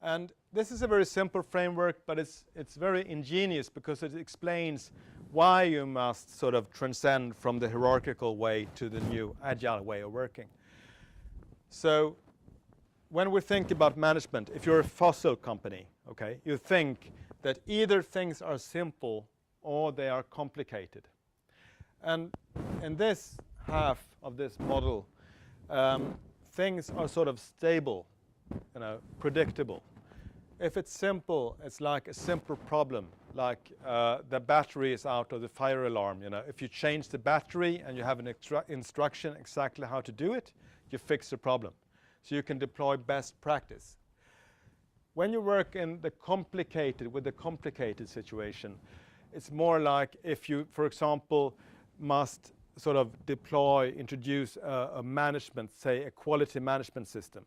And this is a very simple framework, but it's very ingenious because it explains why you must sort of transcend from the hierarchical way to the new agile way of working. So when we think about management, if you're a fossil company, okay, you think that either things are simple or they are complicated. And in this half of this model, things are sort of stable, predictable. If it's simple, it's like a simple problem, like the battery is out of the fire alarm. If you change the battery and you have an instruction exactly how to do it, you fix the problem. So you can deploy best practice. When you work in the complicated situation, it's more like if you, for example, must sort of introduce a management, say a quality management system.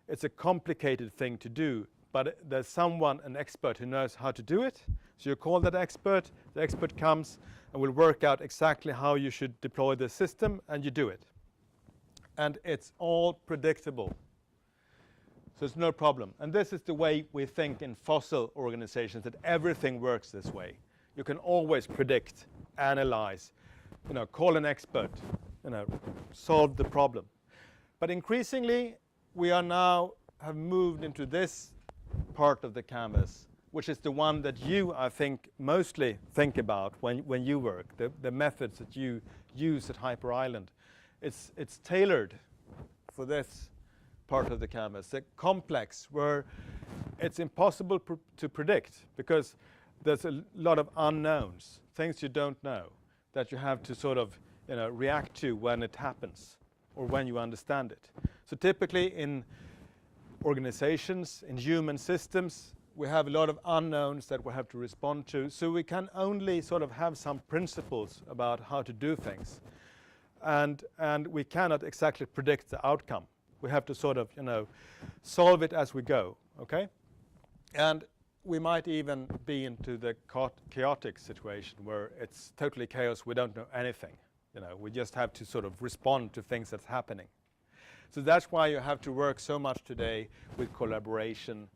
It's a complicated thing to do, but there's someone, an expert, who knows how to do it. So you call that expert, the expert comes and will work out exactly how you should deploy the system, and you do it. And it's all predictable. So it's no problem. And this is the way we think in fossil organizations, that everything works this way. You can always predict, analyze, call an expert, solve the problem. But increasingly, we are now have moved into this part of the canvas, which is the one that you, I think, mostly think about when you work, the methods that you use at Hyper Island. It's tailored for this part of the canvas, the complex, where it's impossible to predict because there's a lot of unknowns, things you don't know, that you have to sort of react to when it happens or when you understand it. So typically in organizations, in human systems, we have a lot of unknowns that we have to respond to. So we can only sort of have some principles about how to do things. And we cannot exactly predict the outcome. We have to sort of, solve it as we go, okay? And we might even be into the chaotic situation where it's totally chaos, we don't know anything. We just have to sort of respond to things that's happening. So that's why you have to work so much today with collaboration,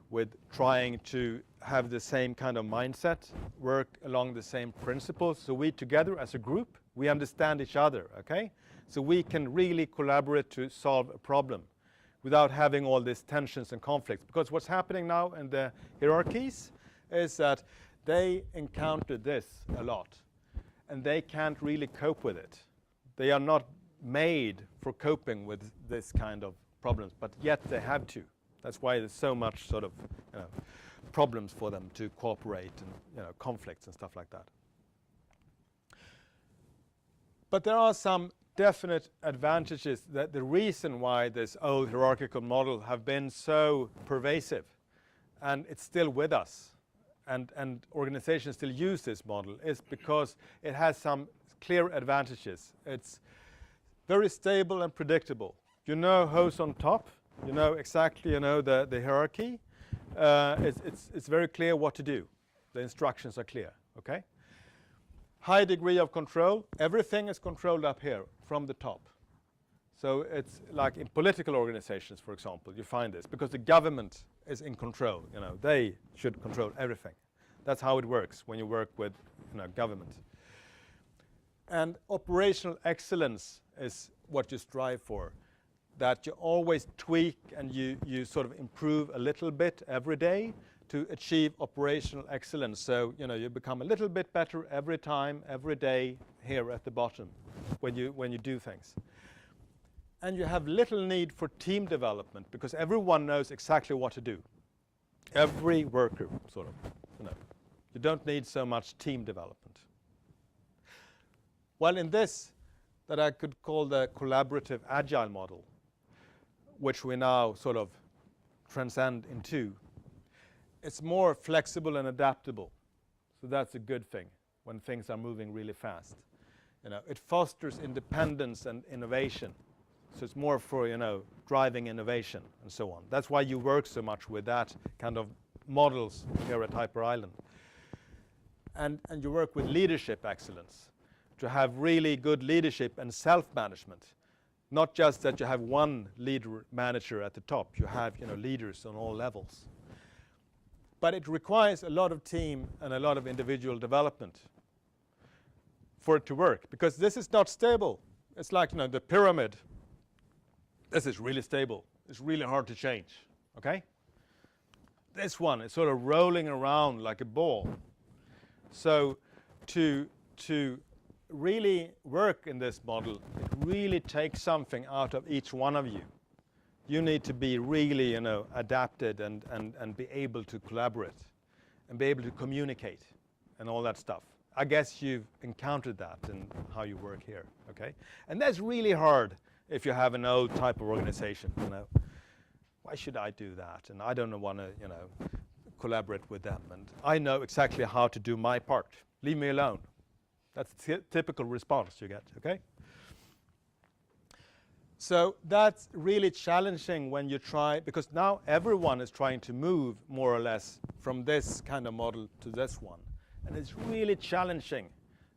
with trying to have the same kind of mindset, work along the same principles. So we together as a group, we understand each other, okay? So we can really collaborate to solve a problem without having all these tensions and conflicts. Because what's happening now in the hierarchies is that they encounter this a lot and they can't really cope with it. They are not made for coping with this kind of problems, but yet they have to. That's why there's so much sort of problems for them to cooperate and conflicts and stuff like that. But there are some definite advantages, that the reason why this old hierarchical model have been so pervasive, and it's still with us, and organizations still use this model, is because it has some clear advantages. It's very stable and predictable. You know who's on top. You know exactly, the hierarchy. It's very clear what to do. The instructions are clear, okay? High degree of control. Everything is controlled up here from the top. So it's like in political organizations, for example, you find this because the government is in control. They should control everything. That's how it works when you work with government. And operational excellence is what you strive for. That you always tweak and you sort of improve a little bit every day to achieve operational excellence. So, you become a little bit better every time, every day here at the bottom when you do things. And you have little need for team development because everyone knows exactly what to do. Every worker, sort of, You don't need so much team development. Well, in this, that I could call the collaborative agile model, which we now sort of transcend into, it's more flexible and adaptable. So that's a good thing when things are moving really fast. It fosters independence and innovation. So it's more for, driving innovation and so on. That's why you work so much with that kind of models here at Hyper Island. And you work with leadership excellence to have really good leadership and self-management. Not just that you have one leader manager at the top, you have leaders on all levels. But it requires a lot of team and a lot of individual development for it to work, because this is not stable. It's like the pyramid. This is really stable. It's really hard to change. Okay? This one is sort of rolling around like a ball. So to really work in this model, it really takes something out of each one of you. You need to be really adapted and be able to collaborate and be able to communicate and all that stuff. I guess you've encountered that in how you work here. Okay? And that's really hard if you have an old type of organization. Why should I do that? And I don't want to collaborate with them. And I know exactly how to do my part. Leave me alone. That's the typical response you get. Okay? So that's really challenging when you try, because now everyone is trying to move more or less from this kind of model to this one. And it's really challenging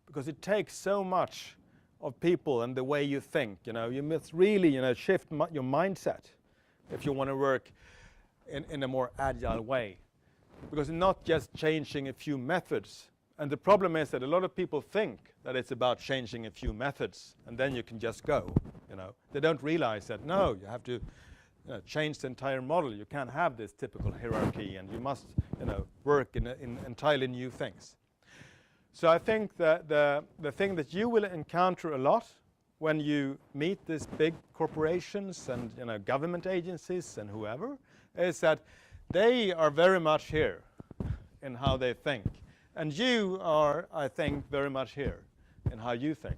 because it takes so much of people and the way you think. You must really shift your mindset if you want to work in a more agile way. Because it's not just changing a few methods. And the problem is that a lot of people think that it's about changing a few methods and then you can just go. They don't realize that, no, you have to change the entire model. You can't have this typical hierarchy, and you must work in entirely new things. So I think that the thing that you will encounter a lot when you meet these big corporations and government agencies and whoever is that they are very much here in how they think. And you are, I think, very much here in how you think.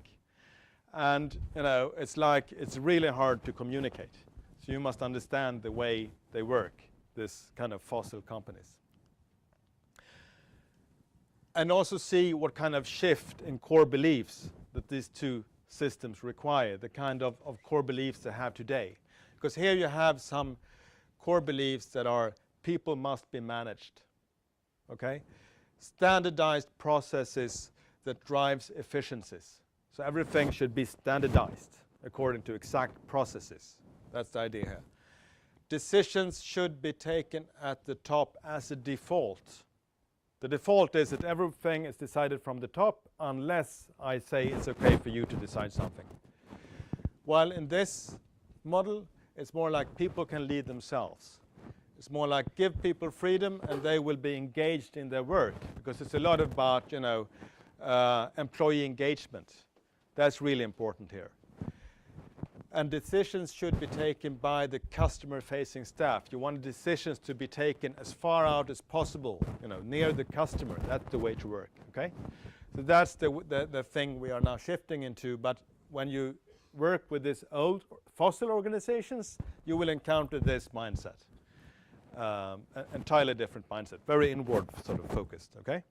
And it's like it's really hard to communicate. So you must understand the way they work, this kind of fossil companies. And also see what kind of shift in core beliefs that these two systems require, the kind of core beliefs they have today. Because here you have some core beliefs that are people must be managed. Okay? Standardized processes that drives efficiencies. So everything should be standardized according to exact processes. That's the idea here. Decisions should be taken at the top as a default. The default is that everything is decided from the top unless I say it's okay for you to decide something. While in this model, it's more like people can lead themselves. It's more like give people freedom and they will be engaged in their work, because it's a lot about employee engagement. That's really important here. And decisions should be taken by the customer-facing staff. You want decisions to be taken as far out as possible, near the customer. That's the way to work. Okay, so that's the thing we are now shifting into. But when you work with these old fossil organizations, you will encounter this mindset, an entirely different mindset, very inward sort of focused. Okay.